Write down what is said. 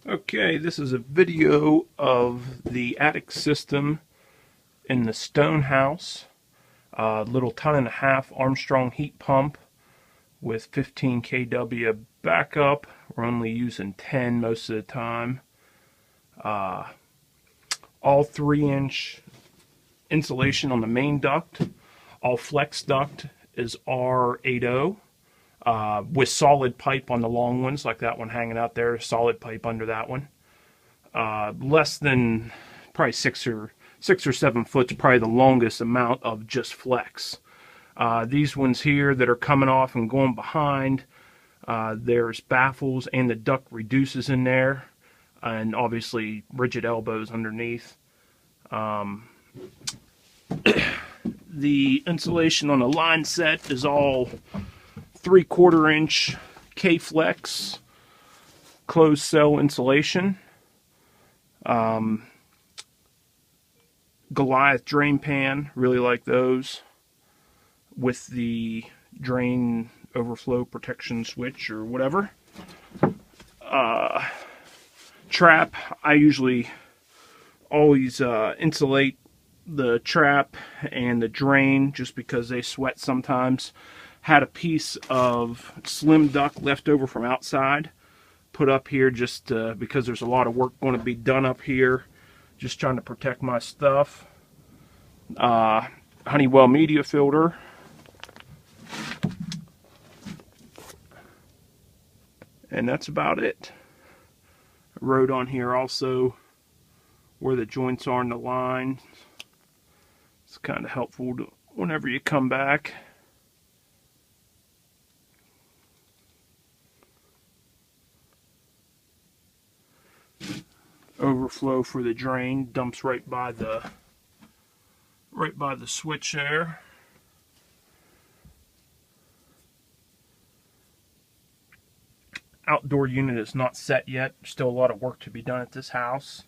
Okay, this is a video of the attic system in the stone house. Little 1.5 ton Armstrong heat pump with 15 kW backup. We're only using 10 most of the time. All 3-inch insulation on the main duct. All flex duct is R80. With solid pipe on the long ones, like that one hanging out there, solid pipe under that one. Less than probably 6 or 7 foot is probably the longest amount of just flex. These ones here that are coming off and going behind, there's baffles and the duct reduces in there, and obviously rigid elbows underneath. The insulation on the line set is all 3/4 inch K-Flex closed cell insulation. Goliath drain pan, really like those, with the drain overflow protection switch or whatever. Trap, I usually always insulate the trap and the drain just because they sweat sometimes. Had a piece of slim duct left over from outside put up here just because there's a lot of work going to be done up here, just trying to protect my stuff. Honeywell media filter, and that's about it. I wrote on here also where the joints are in the line. It's kind of helpful whenever you come back. Overflow for the drain dumps right by the switch there. Outdoor unit is not set yet. Still a lot of work to be done at this house.